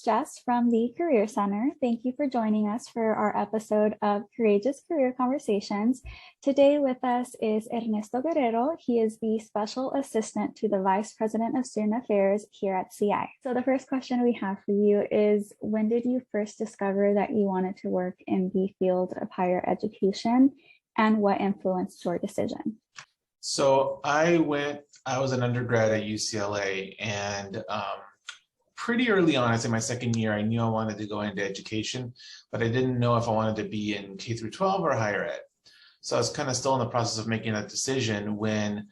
Jess from the Career Center. Thank you for joining us for our episode of Courageous Career Conversations. Today with us is Ernesto Guerrero. He is the Special Assistant to the Vice President of Student Affairs here at CI. So the first question we have for you is, when did you first discover that you wanted to work in the field of higher education, and what influenced your decision? So I was an undergrad at UCLA, and pretty early on, I'd say my second year, I knew I wanted to go into education, but I didn't know if I wanted to be in K through 12 or higher ed. So I was kind of still in the process of making that decision when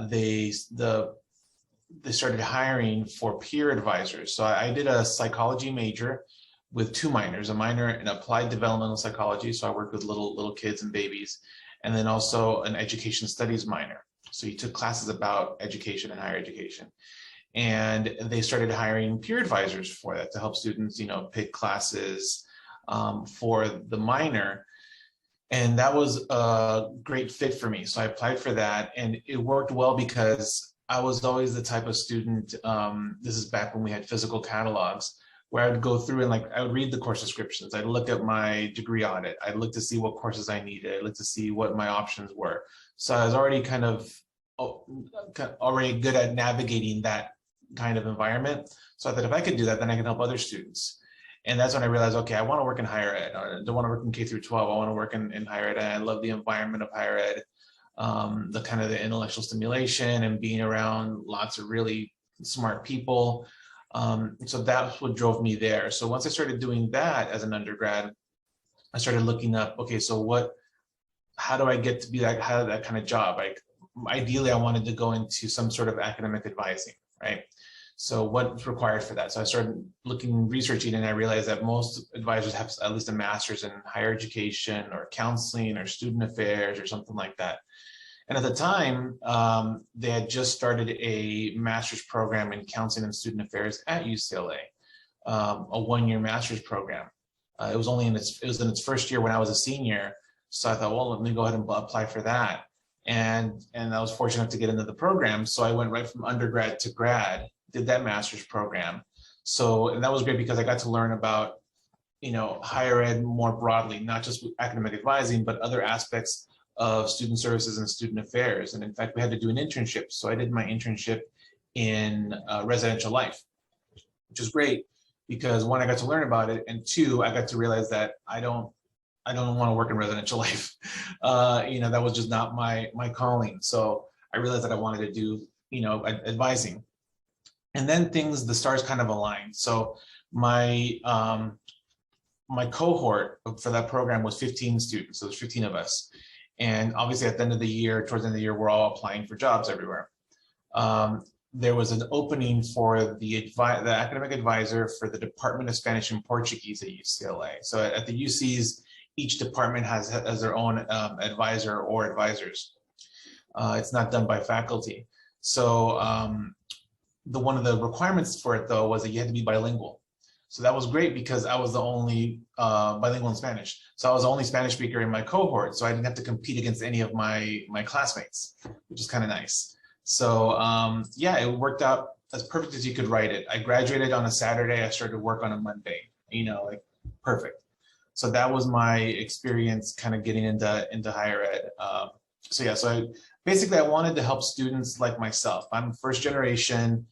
they started hiring for peer advisors. So I did a psychology major with two minors, a minor in applied developmental psychology. So I worked with little kids and babies, and then also an education studies minor. So you took classes about education and higher education. And they started hiring peer advisors for that to help students, pick classes for the minor. And that was a great fit for me. So I applied for that, and it worked well because I was always the type of student, this is back when we had physical catalogs, where I would go through and I would read the course descriptions. I'd look at my degree audit. I'd look to see what courses I needed. I'd look to see what my options were. So I was already already good at navigating that kind of environment. So I thought if I could do that, then I can help other students. And that's when I realized, okay, I want to work in higher ed. I don't want to work in K through 12. I want to work in higher ed. And I love the environment of higher ed, the kind of the intellectual stimulation and being around lots of really smart people. So that's what drove me there. So once I started doing that as an undergrad, I started looking up, okay, so how do I get to be that kind of job? Ideally, I wanted to go into some sort of academic advising, right? So what's required for that? So I started researching, and I realized that most advisors have at least a master's in higher education or counseling or student affairs or something like that. And at the time, they had just started a master's program in counseling and student affairs at UCLA, a one-year master's program. It was in its first year when I was a senior. So I thought, well, let me go ahead and apply for that. And I was fortunate enough to get into the program. So I went right from undergrad to grad, did that master's program. And that was great because I got to learn about, higher ed more broadly, not just academic advising, but other aspects of student services and student affairs. And in fact, we had to do an internship. So I did my internship in residential life, which is great because one, I got to learn about it. And two, I got to realize that I don't want to work in residential life. That was just not my calling. So I realized that I wanted to do, advising. And then the stars kind of aligned. So my cohort for that program was 15 students. So there's 15 of us. And obviously at the end of the year, towards the end of the year, we're all applying for jobs everywhere. There was an opening for the academic advisor for the Department of Spanish and Portuguese at UCLA. So at the UCs, each department has their own advisor or advisors. It's not done by faculty. So one of the requirements for it, though, was that you had to be bilingual. So that was great because I was the only bilingual in Spanish. So I was the only Spanish speaker in my cohort. So I didn't have to compete against any of my classmates, which is kind of nice. So it worked out as perfect as you could write it. I graduated on a Saturday. I started work on a Monday, perfect. So that was my experience kind of getting into higher ed. So basically I wanted to help students like myself. I'm first generation,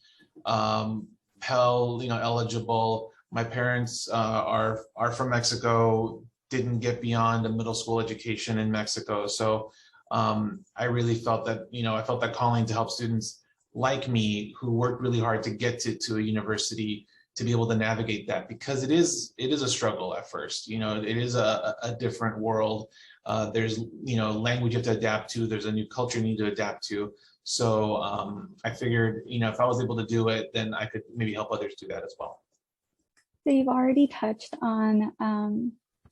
Pell, eligible. My parents are from Mexico, didn't get beyond a middle school education in Mexico. So I really felt that, I felt that calling to help students like me who worked really hard to get to a university to be able to navigate that, because it is a struggle at first. It is a different world. There's language you have to adapt to. There's a new culture you need to adapt to. So I figured if I was able to do it, then I could maybe help others do that as well. So you've already touched on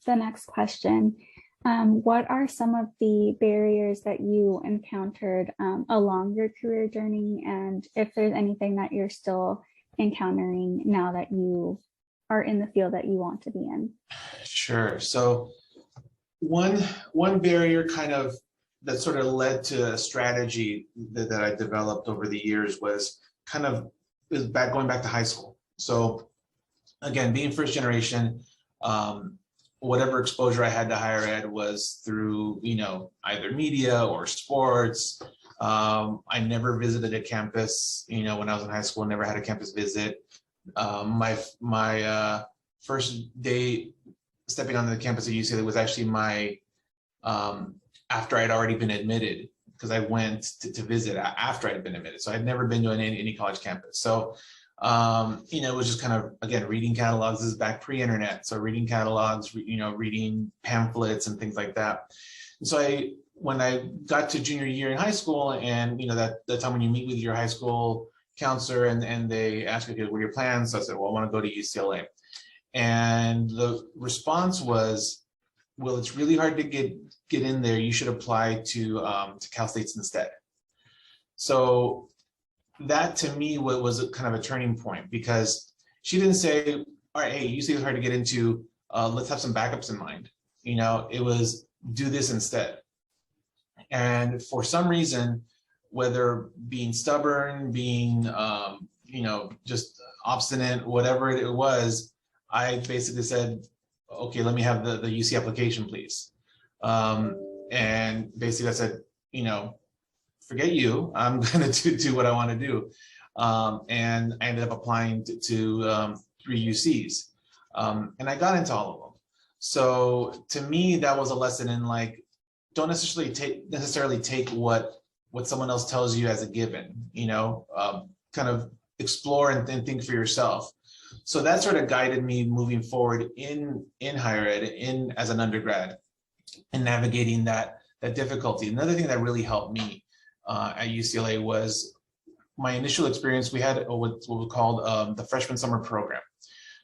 the next question. What are some of the barriers that you encountered along your career journey, and if there's anything that you're still encountering now that you are in the field that you want to be in? Sure. So one barrier that sort of led to a strategy that I developed over the years was going back to high school. So again, being first generation, whatever exposure I had to higher ed was through, either media or sports. I never visited a campus, when I was in high school, never had a campus visit. My first day stepping onto the campus at UCLA was actually my after I'd already been admitted, because I went to visit after I'd been admitted. So I'd never been to any college campus. So it was just kind of, again, reading catalogs. This is back pre-internet, so reading catalogs, reading pamphlets and things like that. And so when I got to junior year in high school, and that time when you meet with your high school counselor and they ask you, okay, what are your plans? So I said, well, I want to go to UCLA. And the response was, well, it's really hard to get in there. You should apply to Cal State's instead. So that to me was a kind of a turning point, because she didn't say, all right, hey, UCLA is hard to get into, let's have some backups in mind. It was, do this instead. And for some reason, whether being stubborn, being, just obstinate, whatever it was, I basically said, okay, let me have the UC application, please. And basically I said, forget you, I'm going to do what I want to do. And I ended up applying to 3 UCs. And I got into all of them. So to me, that was a lesson in, like, don't necessarily take what someone else tells you as a given, kind of explore and think for yourself. So that sort of guided me moving forward in higher ed, as an undergrad, and navigating that difficulty. Another thing that really helped me at UCLA was my initial experience. We had what we called the freshman summer program,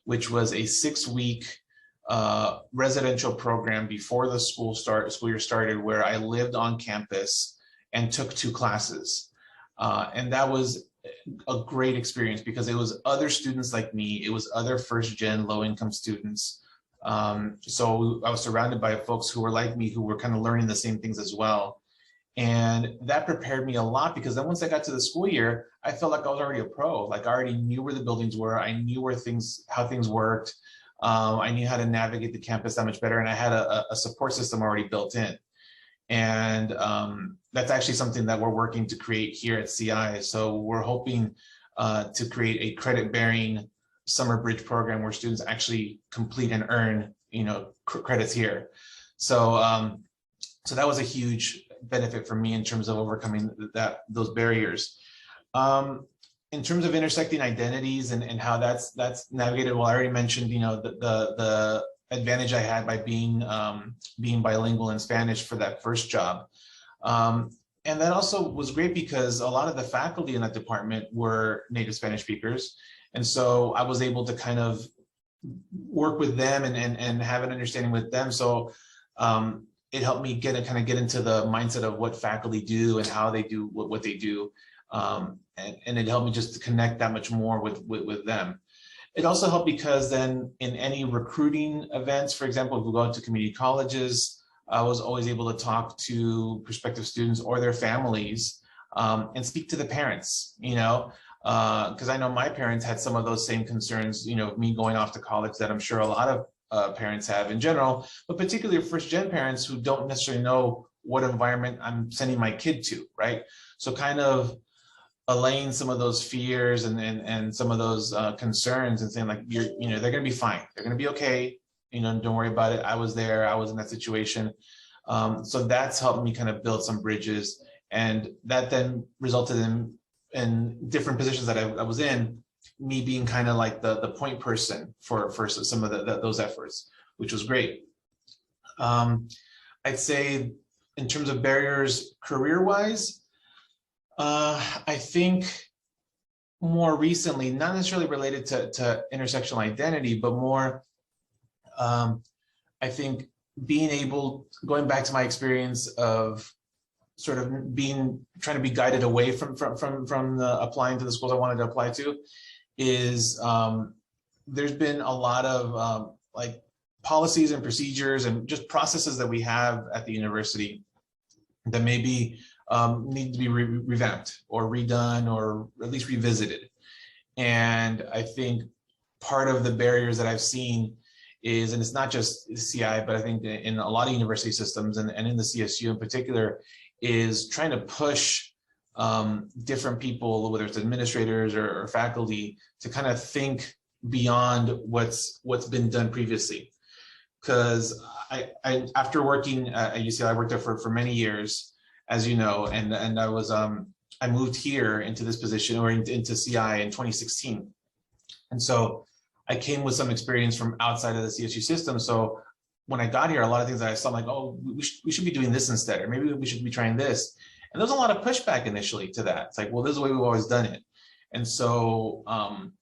which was a 6-week residential program before the school year started, where I lived on campus and took 2 classes. And that was a great experience, because it was other students like me. It was other first-gen low-income students. So I was surrounded by folks who were like me, who were kind of learning the same things as well. And that prepared me a lot, because then once I got to the school year, I felt like I was already a pro. Like, I already knew where the buildings were. I knew how things worked. I knew how to navigate the campus that much better. And I had a support system already built in. And that's actually something that we're working to create here at CI. So we're hoping to create a credit-bearing summer bridge program where students actually complete and earn, credits here. So so that was a huge benefit for me in terms of overcoming those barriers. In terms of intersecting identities and how that's navigated, well, I already mentioned, the advantage I had by being bilingual in Spanish for that first job. And that also was great, because a lot of the faculty in that department were native Spanish speakers. And so I was able to kind of work with them and have an understanding with them. So it helped me get into the mindset of what faculty do and how they do what they do. And it helped me just to connect that much more with them. It also helped because then in any recruiting events, for example, if we go out to community colleges, I was always able to talk to prospective students or their families and speak to the parents, because I know my parents had some of those same concerns, me going off to college, that I'm sure a lot of parents have in general, but particularly first-gen parents who don't necessarily know what environment I'm sending my kid to, right? So kind of allaying some of those fears and some of those concerns, and saying, like, they're going to be fine. They're going to be okay. Don't worry about it. I was there. I was in that situation. So that's helped me kind of build some bridges, and that then resulted in different positions that I was in, me being kind of like the point person for some of those efforts, which was great. I'd say in terms of barriers career-wise, I think more recently, not necessarily related to intersectional identity, but more, I think going back to my experience of sort of trying to be guided away from applying to the schools I wanted to apply to, is there's been a lot of like policies and procedures and just processes that we have at the university that maybe need to be revamped or redone or at least revisited. And I think part of the barriers that I've seen is, and it's not just CI, but I think in a lot of university systems and in the CSU in particular, is trying to push different people, whether it's administrators or faculty, to kind of think beyond what's been done previously. Because I after working at UCLA, I worked there for many years, as you know, and I was I moved here into this position, or into CI, in 2016, and so I came with some experience from outside of the CSU system. So when I got here, a lot of things that I saw, I'm like, oh, we should be doing this instead, or maybe we should be trying this. And there's a lot of pushback initially to that. It's like, well, this is the way we've always done it. And so,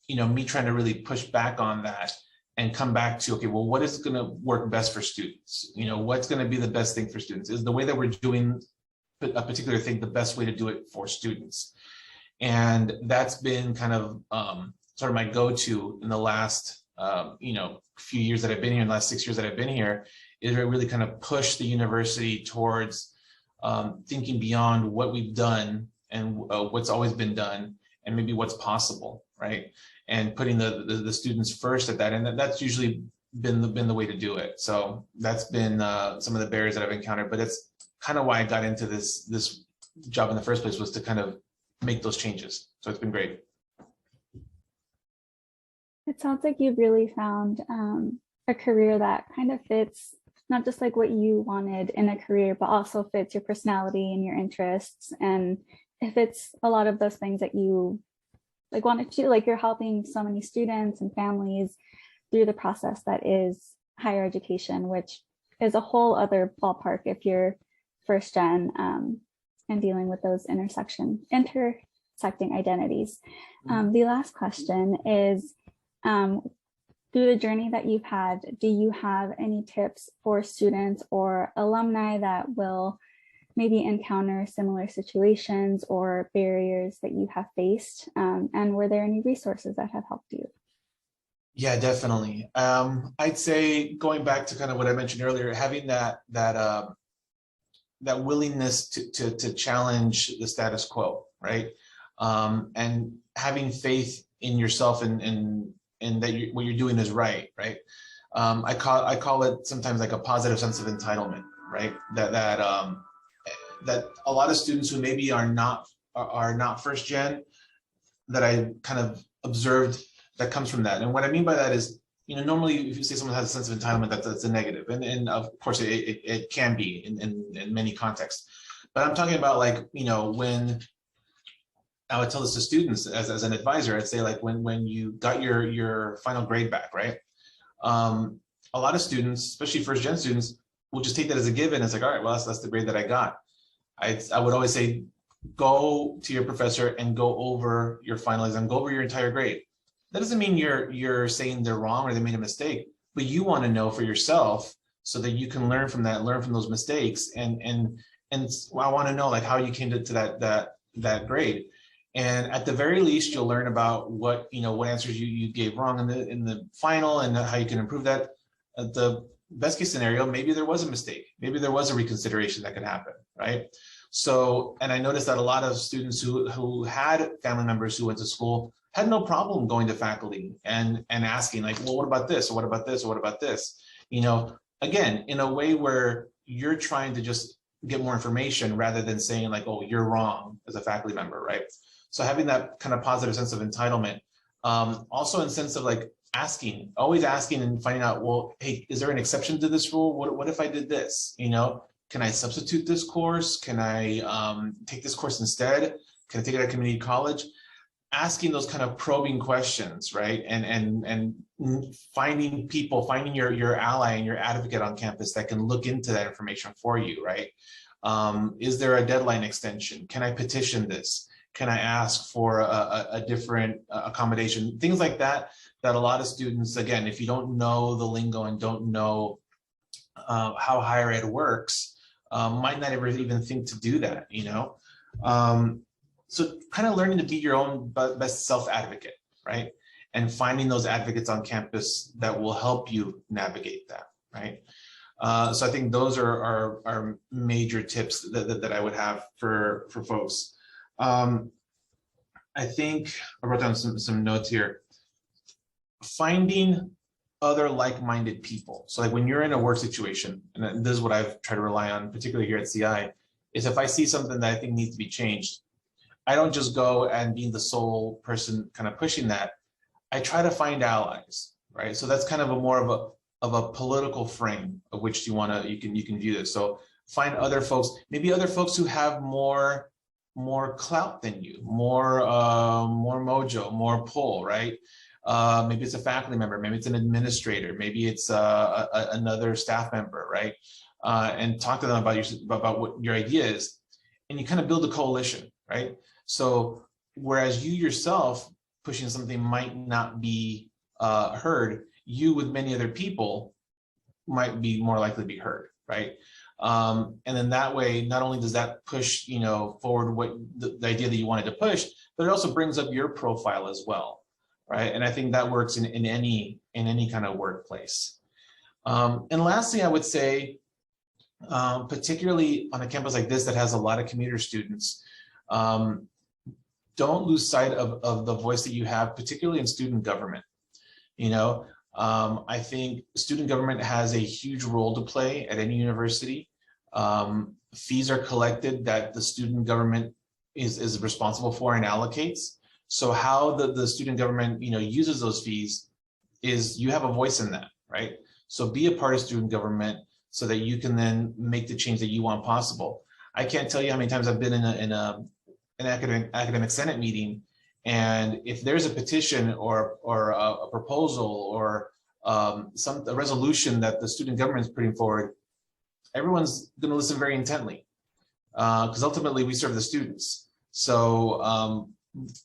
you know, me trying to really push back on that and come back to, okay, well, what is going to work best for students? You know, what's going to be the best thing for students? Is the way that we're doing a particular thing the best way to do it for students? And that's been kind of sort of my go-to in the last, you know, few years that I've been here, in the last 6 years that I've been here, is really kind of push the university towards thinking beyond what we've done and what's always been done, and maybe what's possible, right? And putting the students first at that, and that's usually been the way to do it. So that's been some of the barriers that I've encountered, but it's kind of why I got into this job in the first place, was to kind of make those changes. So it's been great. It sounds like you've really found a career that kind of fits not just like what you wanted in a career, but also fits your personality and your interests. And if it's a lot of those things that you like wanted to, like you're helping so many students and families through the process that is higher education, which is a whole other ballpark if you're first gen and dealing with those intersecting identities. The last question is, through the journey that you've had, do you have any tips for students or alumni that will maybe encounter similar situations or barriers that you have faced? And were there any resources that have helped you? Yeah, definitely. I'd say, going back to kind of what I mentioned earlier, having that willingness to challenge the status quo, right? And having faith in yourself and that what you're doing is right? I call it sometimes like a positive sense of entitlement, right? That a lot of students who maybe are not first gen, that I kind of observed, that comes from that. And what I mean by that is, you know, normally if you say someone has a sense of entitlement, that's a negative, and of course it can be in many contexts. But I'm talking about, like, you know, when I would tell this to students as an advisor, I'd say, like, when you got your final grade back, right? A lot of students, especially first gen students, will just take that as a given. It's like, all right, well, that's the grade that I got. I would always say, go to your professor and go over your final exam, go over your entire grade. That doesn't mean you're saying they're wrong or they made a mistake, but you want to know for yourself so that you can learn from that, learn from those mistakes, and I want to know, like, how you came to that grade. And at the very least, you'll learn about what answers you gave wrong in the final, and how you can improve that. At the best case scenario, maybe there was a mistake, maybe there was a reconsideration that could happen, right? So, and I noticed that a lot of students who had family members who went to school had no problem going to faculty and asking, like, well, what about this, or what about this, or what about this? You know, again, in a way where you're trying to just get more information rather than saying, like, oh, you're wrong as a faculty member, right? So having that kind of positive sense of entitlement, also in sense of, like, always asking and finding out, well, hey, is there an exception to this rule? What if I did this? You know, can I substitute this course? Can I take this course instead? Can I take it at community college? Asking those kind of probing questions, right? And finding your ally and your advocate on campus that can look into that information for you, right? Is there a deadline extension? Can I petition this? Can I ask for a different accommodation? Things like that a lot of students, again, if you don't know the lingo and don't know how higher ed works, might not ever even think to do that, you know? So kind of learning to be your own best self-advocate, right? And finding those advocates on campus that will help you navigate that, right? So I think those are major tips that I would have for folks. I think I wrote down some notes here. finding other like-minded people. So like when you're in a work situation, and this is what I've tried to rely on, particularly here at CI, is if I see something that I think needs to be changed, I don't just go and be the sole person kind of pushing that. I try to find allies, right? So that's kind of a more of a political frame of which you can view this. So find other folks, maybe other folks who have more clout than you, more mojo, more pull, right? Maybe it's a faculty member, maybe it's an administrator, maybe it's another staff member, right? And talk to them about what your idea is, and you kind of build a coalition, right? So whereas you yourself pushing something might not be heard, you with many other people might be more likely to be heard, right? And then that way, not only does that push, forward what the idea that you wanted to push, but it also brings up your profile as well, right? And I think that works in any kind of workplace. And lastly, I would say, particularly on a campus like this that has a lot of commuter students, don't lose sight of the voice that you have, particularly in student government. I think student government has a huge role to play at any university. Fees are collected that the student government is responsible for and allocates. So how the student government uses those fees is you have a voice in that, right? So be a part of student government so that you can then make the change that you want possible. I can't tell you how many times I've been in an academic senate meeting, and if there's a petition or a proposal or a resolution that the student government is putting forward, everyone's going to listen very intently because ultimately we serve the students. So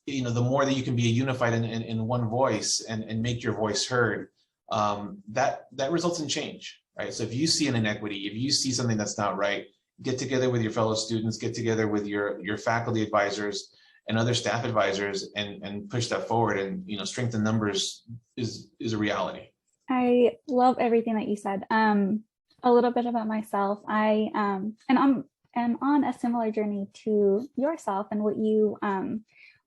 the more that you can be unified in one voice and make your voice heard, that results in change, right? So if you see an inequity, if you see something that's not right, get together with your fellow students, get together with your faculty advisors and other staff advisors and push that forward, and strength in numbers is a reality. I love everything that you said. A little bit about myself. I am on a similar journey to yourself and what you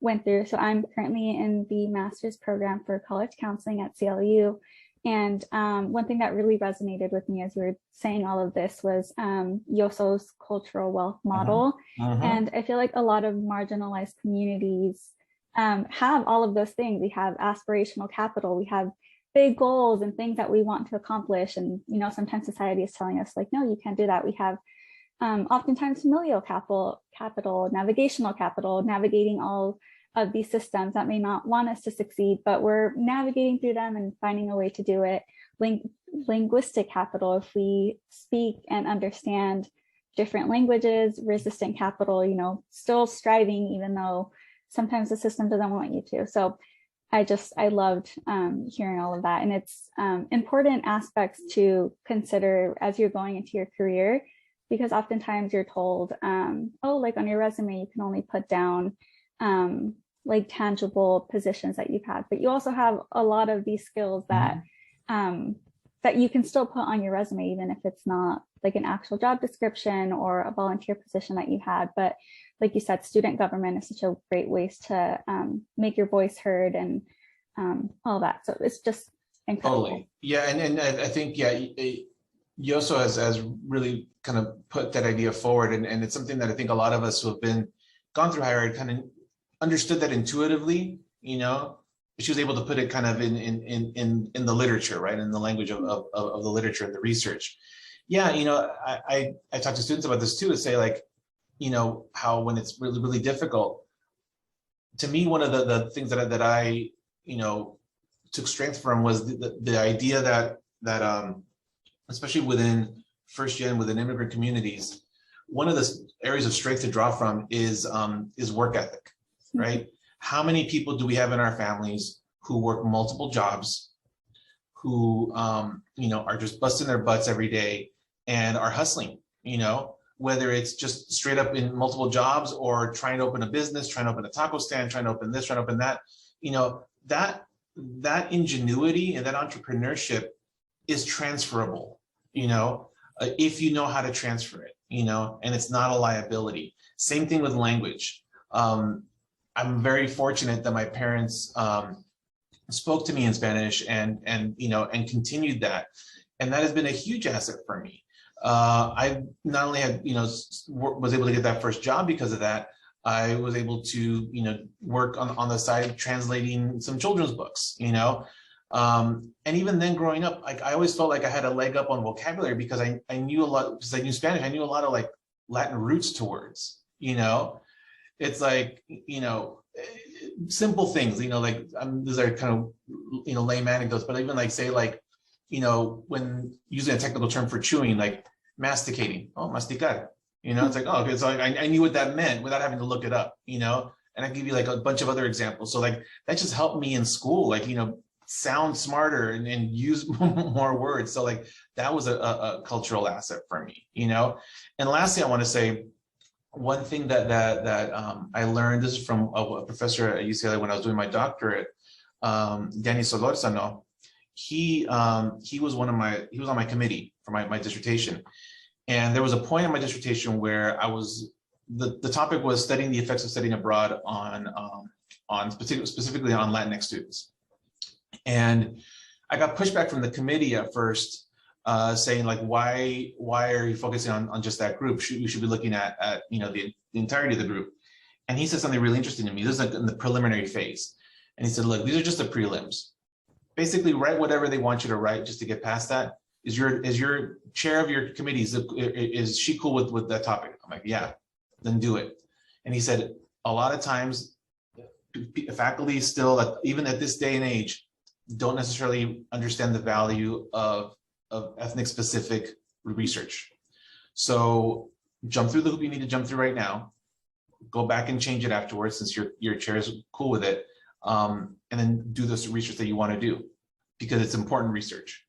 went through. So I'm currently in the master's program for college counseling at CLU. And one thing that really resonated with me as you were saying all of this was Yoso's cultural wealth model. And I feel like a lot of marginalized communities have all of those things. We have aspirational capital, we have big goals and things that we want to accomplish. And, sometimes society is telling us like, no, you can't do that. We have oftentimes familial capital, navigational capital, navigating all of these systems that may not want us to succeed, but we're navigating through them and finding a way to do it. Linguistic capital, if we speak and understand different languages. Resistant capital, still striving, even though sometimes the system doesn't want you to. So I loved hearing all of that. And it's important aspects to consider as you're going into your career, because oftentimes you're told, like on your resume, you can only put down like tangible positions that you've had, but you also have a lot of these skills that that you can still put on your resume, even if it's not like an actual job description or a volunteer position that you had. But like you said, student government is such a great way to make your voice heard and all that. So it's just incredible. Totally. Yeah. And I think, Yoso has really kind of put that idea forward. And it's something that I think a lot of us who have gone through higher ed kind of understood that intuitively, she was able to put it kind of in the literature, right? In the language of the literature and the research. Yeah, I talk to students about this too, to say like, how when it's really, really difficult, to me, one of the things that I, took strength from was the idea that especially within first gen, within immigrant communities, one of the areas of strength to draw from is work ethic, right? How many people do we have in our families who work multiple jobs, who are just busting their butts every day and are hustling, whether it's just straight up in multiple jobs or trying to open a business, trying to open a taco stand, trying to open this, trying to open that, that ingenuity and that entrepreneurship is transferable, if you know how to transfer it, and it's not a liability. Same thing with language. I'm very fortunate that my parents spoke to me in Spanish and and continued that. And that has been a huge asset for me. I not only had, was able to get that first job because of that, I was able to, work on the side translating some children's books, and even then growing up, like I always felt like I had a leg up on vocabulary because I knew a lot, because I knew Spanish, I knew a lot of like Latin roots to words, it's like, simple things, like these are kind of, lame anecdotes, but even like say like, when using a technical term for chewing, like masticating, oh, masticar, it's like, oh, okay, so I knew what that meant without having to look it up, and I give you like a bunch of other examples. So like that just helped me in school, like, sound smarter and use more words. So like that was a cultural asset for me, And lastly, I want to say one thing that I learned, this is from a professor at UCLA when I was doing my doctorate, Danny Solorzano. He was on my committee for my dissertation. And there was a point in my dissertation where the topic was studying the effects of studying abroad on specifically on Latinx students. And I got pushback from the committee at first, saying like, why are you focusing on just that group? You should be looking at the entirety of the group. And he said something really interesting to me. This is like in the preliminary phase. And he said, look, these are just the prelims. Basically, write whatever they want you to write just to get past that. Is your chair of your committee, is she cool with that topic? I'm like, yeah, then do it. And he said, a lot of times, faculty still, even at this day and age, don't necessarily understand the value of ethnic specific research. So jump through the hoop you need to jump through right now. Go back and change it afterwards since your chair is cool with it. And then do this research that you want to do because it's important research.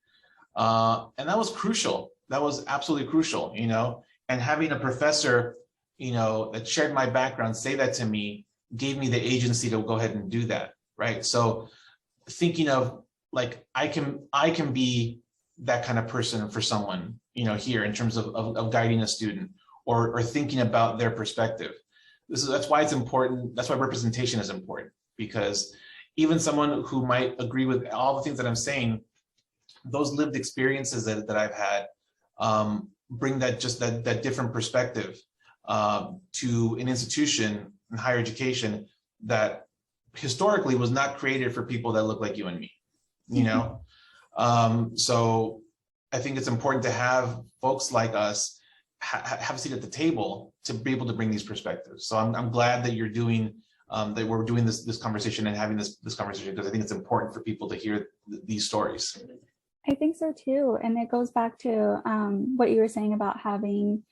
And that was crucial. That was absolutely crucial, and having a professor, that shared my background, say that to me, gave me the agency to go ahead and do that. Right. So thinking of like, I can be that kind of person for someone, here in terms of guiding a student or thinking about their perspective. That's why it's important. That's why representation is important, because even someone who might agree with all the things that I'm saying, those lived experiences that I've had bring that different perspective to an institution in higher education that historically was not created for people that look like you and me, So I think it's important to have folks like us have a seat at the table to be able to bring these perspectives. So I'm glad that you're doing that we're doing this conversation and having this conversation, because I think it's important for people to hear these stories. I think so too. And it goes back to what you were saying about having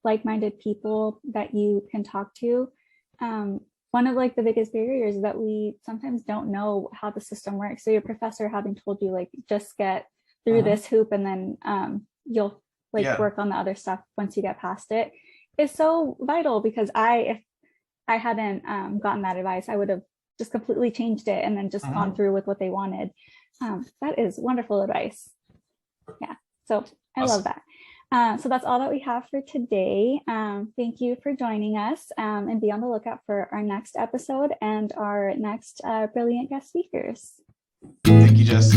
like-minded people that you can talk to. One of like the biggest barriers is that we sometimes don't know how the system works. So your professor having told you like, just get through this hoop and then you'll work on the other stuff once you get past it, is so vital, because if I hadn't gotten that advice, I would have just completely changed it and then just gone through with what they wanted. That is wonderful advice. Yeah, so I love that. So that's all that we have for today. Thank you for joining us, and be on the lookout for our next episode and our next brilliant guest speakers. Thank you, Jess.